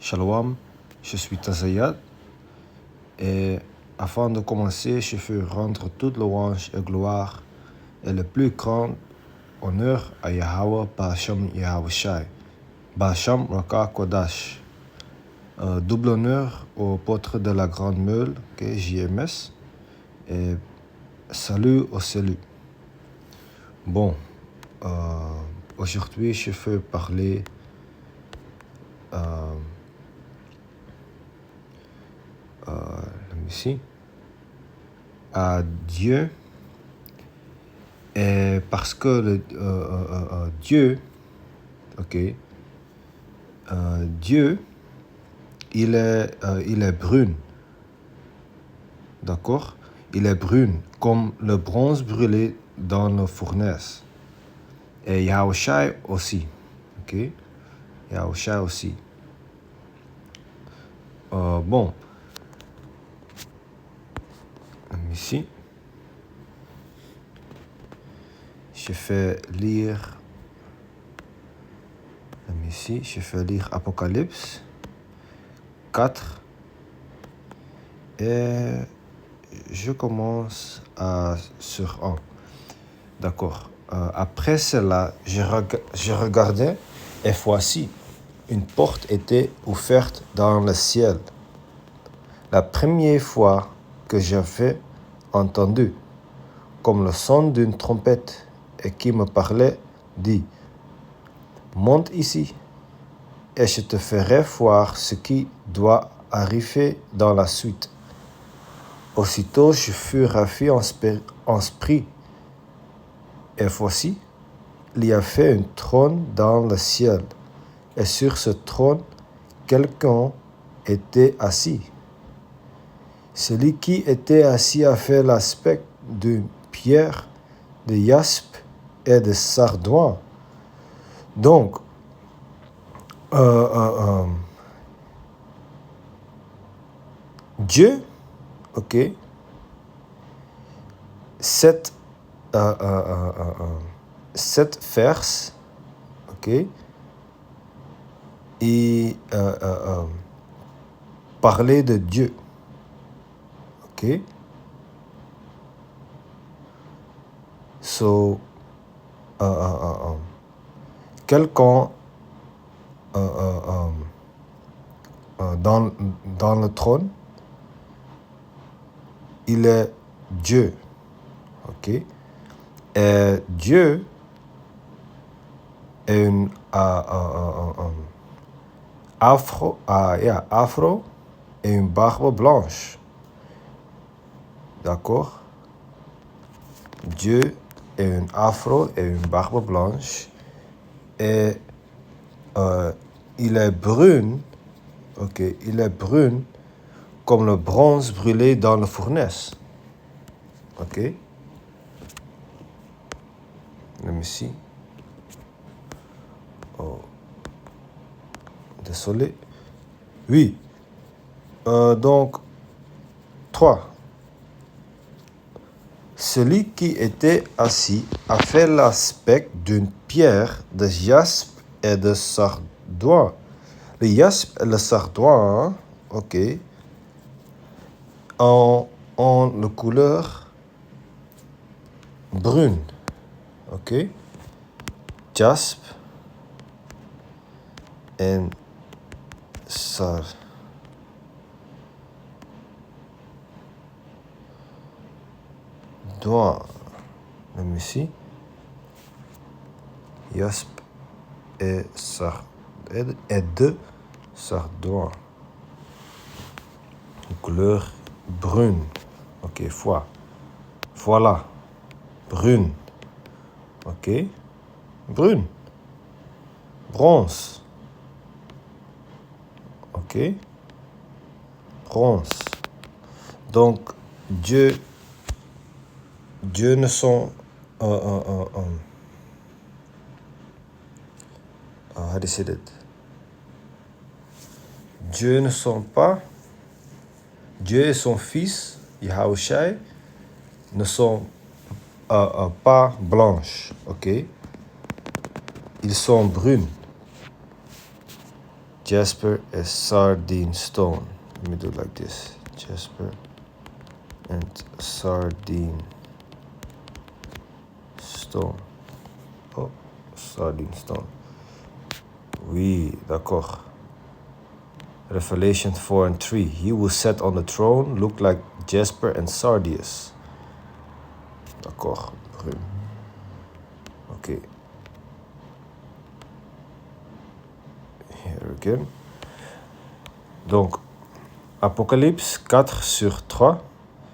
Shalom, je suis Tazayat et afin de commencer, je veux rendre toute louange et gloire et le plus grand honneur à Yahweh Ba'Hashem Yahushai, Ba'Hashem Raka Kodash. Double honneur au portrait de la Grande Meule, JMS, et salut au salut. Bon, aujourd'hui je veux parler ici à Dieu, et parce que Dieu, Dieu, il est brun, d'accord? Il est brun comme le bronze brûlé dans la fournaise. Et Yahushai aussi, Yahushai aussi. Bon, ici, je fais lire Apocalypse 4 et je commence sur 1. D'accord. Après cela, je regardais et voici, une porte était ouverte dans le ciel. La première fois que j'avais entendu, comme le son d'une trompette, et qui me parlait, dit: monte ici, et je te ferai voir ce qui doit arriver dans la suite. Aussitôt je fus ravi en esprit, et voici, il y avait un trône dans le ciel, et sur ce trône, quelqu'un était assis. Celui qui était assis avait l'aspect d'une pierre, de jaspe et de sardoine. Donc, Dieu, cette verse, et parler de Dieu, so quelqu'un dans le trône, il est Dieu, et Dieu est un afro et une barbe blanche, d'accord? Dieu est un afro et une barbe blanche, et il est brun, il est brun comme le bronze brûlé dans la fournaise, Let me see. Oh, désolé. Oui. Donc, 3. Celui qui était assis avait l'aspect d'une pierre de jaspe et de sardoine. Le jaspe et le sardoine, ont la couleur brune, jaspe et sardoine. Let me see. Jaspe et de sardoine. Couleur brune. Voilà. Brune. Brune. Bronze. Bronze. Donc, Dieu ne sont how do you say that? Dieu ne sont pas, Dieu et son fils Yahushai ne sont pas blanches, ils sont brunes, Jasper et Sardine Stone. Let me do it like this. Jasper and Sardine Stone. Oh, Sardine Stone. Oui, d'accord. Revelation 4 and 3. He who sat on the throne looked like Jasper and Sardius. D'accord. Ok. Here again. Donc, Apocalypse 4 sur 3.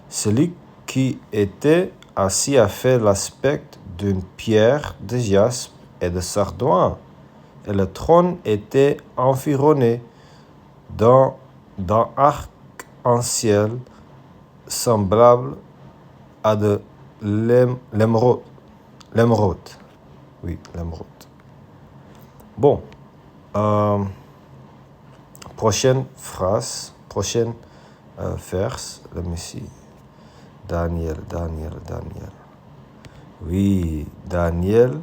Celui qui était assis a fait l'aspect d'une pierre de jaspe et de sardoine, et le trône était environné d'un arc-en-ciel semblable à de l'émeraude. Oui, l'émeraude. Bon, prochaine phrase, prochaine verse, let me see. Daniel. Oui, Daniel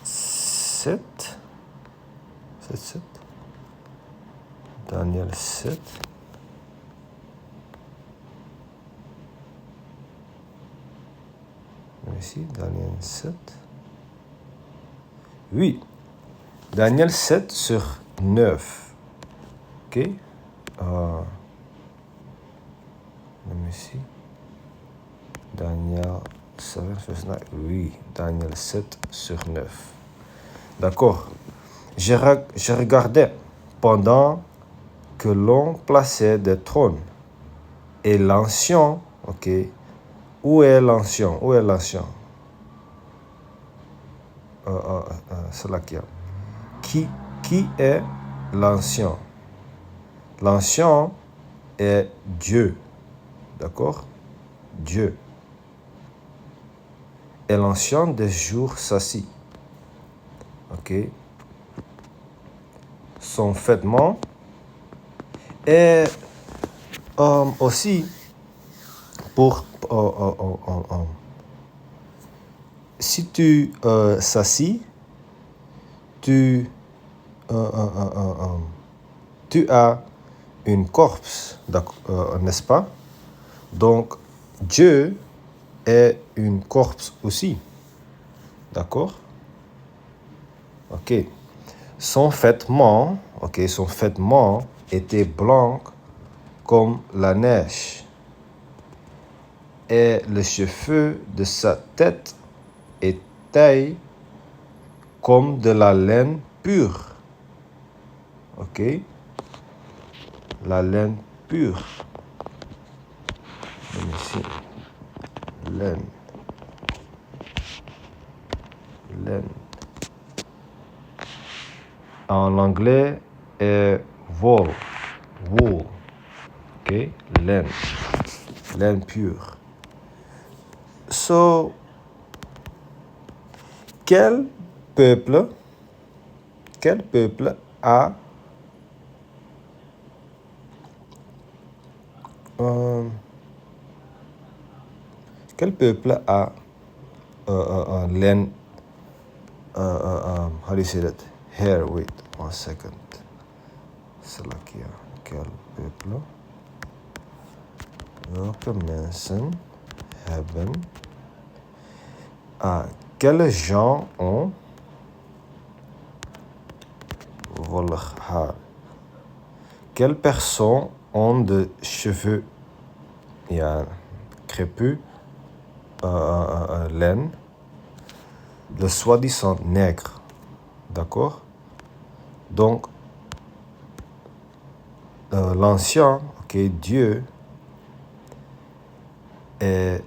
7. Daniel 7. Ici, Daniel 7. Oui, Daniel 7 sur 9. Ok. Let me see. Daniel 7 verse 9. Oui, Daniel 7 sur 9. D'accord. Je regardais pendant que l'on plaçait des trônes. Et l'ancien, ok. Où est l'ancien? C'est là qu'il y a. Qui est l'ancien? L'ancien est Dieu. D'accord? Dieu. Et l'ancien des jours s'assit. Ok? Son vêtement est aussi pour si tu s'assis, tu as une corpse, n'est-ce pas? Donc, Dieu est une corpse aussi. D'accord? Ok. Son vêtement était blanc comme la neige. Et les cheveux de sa tête étaient comme de la laine pure. Ok? La laine pure. Ici. Laine. En anglais, est wool. Ok? Laine pure. So, quel peuple a laine, how do you say that? Hair, wait, 1 second. C'est là qu'il y a quel peuple? Welke mensen hebben quels gens ont wollig haar? Quelles personnes ont de cheveux crépus, laine, le soi-disant nègre. D'accord? Donc, l'ancien, ok, Dieu est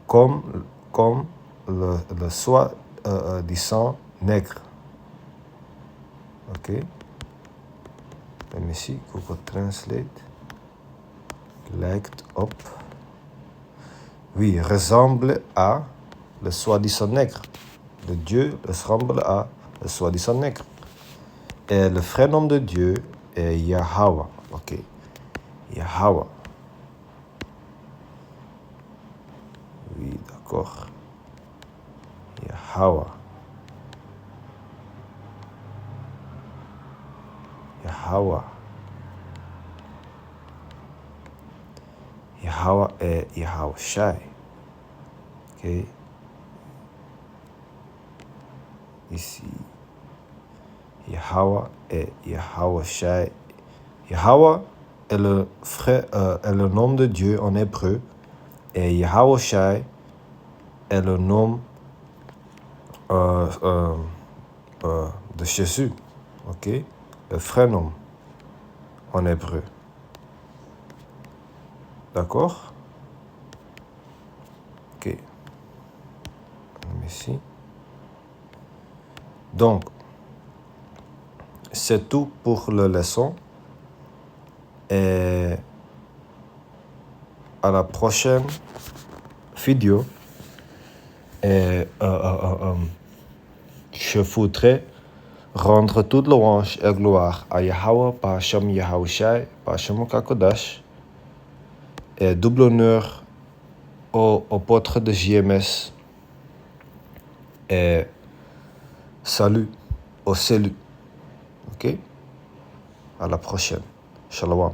comme le soi-disant nègre. Ok? Let me see, Google Translate. Lijkt op. Oui, ressemble à le soi-disant nègre. Le Dieu ressemble à le soi-disant nègre. Et le vrai nom de Dieu est Yahweh. Ok. Yahweh. Oui, d'accord. Yahweh. Yahweh. Yahweh. Yahweh et Yahushai. Ok. Ici. Yahweh et Yahushai. Yahweh est est le nom de Dieu en hébreu. Et Yahushai est le nom de Jésus. Ok. Le vrai nom en hébreu. D'accord? Ok. Ici. Donc, c'est tout pour la leçon. Et à la prochaine vidéo. Et je voudrais rendre toute louange et gloire à Yahweh, par Hashem Yahushai, par Hashem Kakodash. Et double honneur au apôtre de JMS. Et salut au salut. Ok? À la prochaine. Shalom.